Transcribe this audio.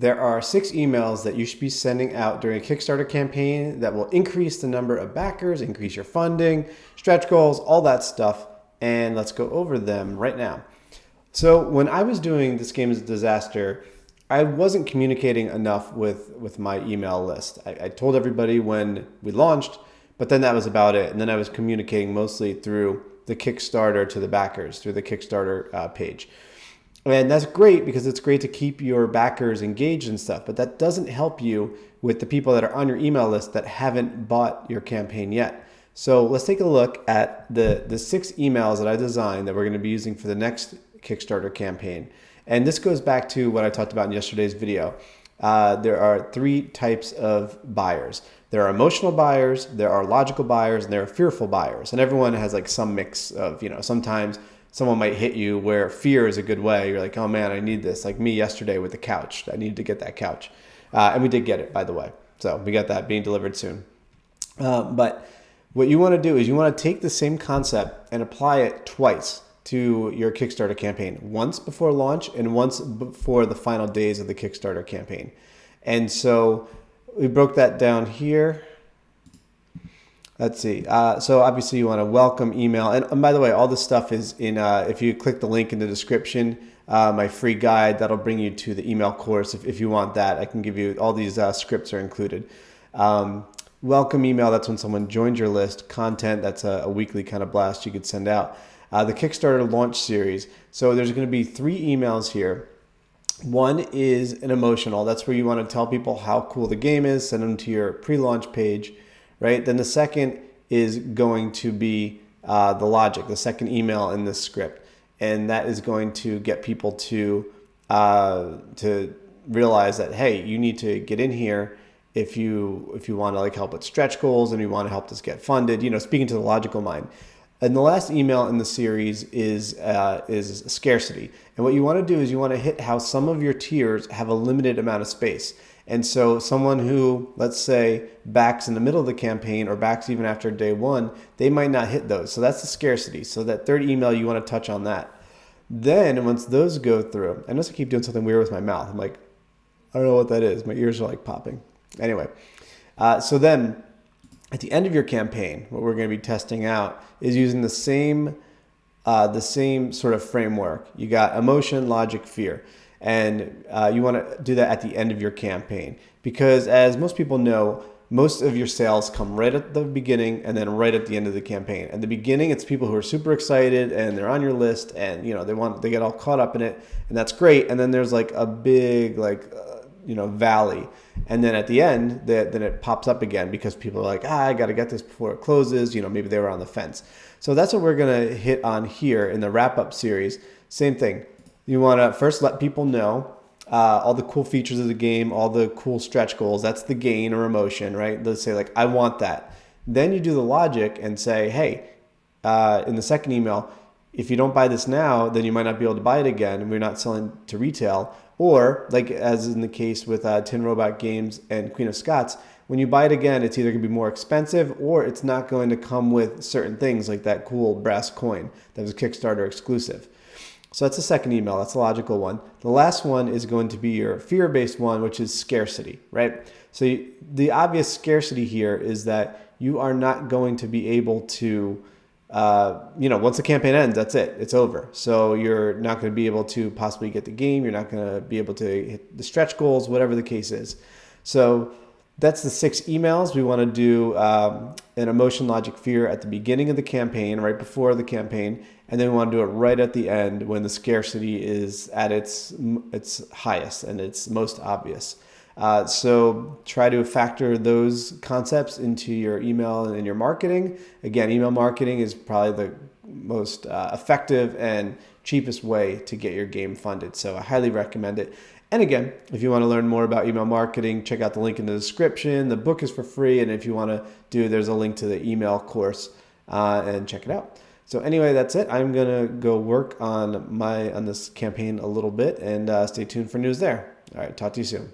There are 6 emails that you should be sending out during a Kickstarter campaign that will increase the number of backers, increase your funding, stretch goals, all that stuff. And let's go over them right now. So when I was doing This Game is a Disaster, I wasn't communicating enough with my email list. I told everybody when we launched, but then that was about it. And then I was communicating mostly through the Kickstarter to the backers, through the Kickstarter page. And that's great because it's great to keep your backers engaged and stuff, but that doesn't help you with the people that are on your email list that haven't bought your campaign yet. So let's take a look at the 6 emails that I designed that we're going to be using for the next Kickstarter campaign. And this goes back to what I talked about in yesterday's video. There are 3 types of buyers. There are emotional buyers, there are logical buyers, and there are fearful buyers. And everyone has like some mix of, sometimes someone might hit you where fear is a good way. You're like, oh man, I need this. Like me yesterday with the couch. I needed to get that couch. And we did get it, by the way. So we got that being delivered soon. But what you want to do is you want to take the same concept and apply it twice to your Kickstarter campaign. Once before launch and once before the final days of the Kickstarter campaign. And so we broke that down here. Let's see. So obviously you want to welcome email. And by the way, all this stuff is in, if you click the link in the description, my free guide, that'll bring you to the email course. If you want that, I can give you, all these scripts are included. Welcome email, that's when someone joins your list. Content, that's a weekly kind of blast you could send out. The Kickstarter launch series. So there's going to be 3 emails here. One is an emotional. That's where you want to tell people how cool the game is, send them to your pre-launch page. Right? Then the second is going to be the logic, the second email in this script. And that is going to get people to realize that, hey, you need to get in here if you want to like help with stretch goals and you want to help this get funded, speaking to the logical mind. And the last email in the series is scarcity. And what you want to do is you want to hit how some of your tiers have a limited amount of space. And so someone who, let's say, backs in the middle of the campaign or backs even after day 1, they might not hit those. So that's the scarcity. So that third email, you want to touch on that. Then once those go through, I notice I keep doing something weird with my mouth. I'm like, I don't know what that is. My ears are like popping. Anyway, so then at the end of your campaign, what we're going to be testing out is using the same sort of framework. You got emotion, logic, fear. And you want to do that at the end of your campaign because as most people know, most of your sales come right at the beginning and then right at the end of the campaign. At the beginning, it's people who are super excited and they're on your list and they get all caught up in it and that's great. And then there's like a big valley. And then at the end, then it pops up again because people are like, I got to get this before it closes. Maybe they were on the fence. So that's what we're going to hit on here in the wrap-up series. Same thing. You want to first let people know all the cool features of the game, all the cool stretch goals. That's the gain or emotion, right? Let's say like, I want that. Then you do the logic and say, hey, in the second email, if you don't buy this now, then you might not be able to buy it again. And we're not selling to retail. Or like as in the case with Tin Robot Games and Queen of Scots, when you buy it again, it's either going to be more expensive or it's not going to come with certain things like that cool brass coin that was Kickstarter exclusive. So that's the second email. That's the logical one. The last one is going to be your fear-based one, which is scarcity, right? So the obvious scarcity here is that you are not going to be able to, once the campaign ends, that's it. It's over. So you're not going to be able to possibly get the game. You're not going to be able to hit the stretch goals, whatever the case is. So that's the 6 emails. We want to do an emotion, logic, fear at the beginning of the campaign, right before the campaign. And then we want to do it right at the end when the scarcity is at its highest and it's most obvious. So try to factor those concepts into your email and in your marketing. Again, email marketing is probably the most effective and cheapest way to get your game funded. So I highly recommend it. And again, if you want to learn more about email marketing, check out the link in the description. The book is for free. And if you want to there's a link to the email course and check it out. So anyway, that's it. I'm going to go work on this campaign a little bit and stay tuned for news there. All right, talk to you soon.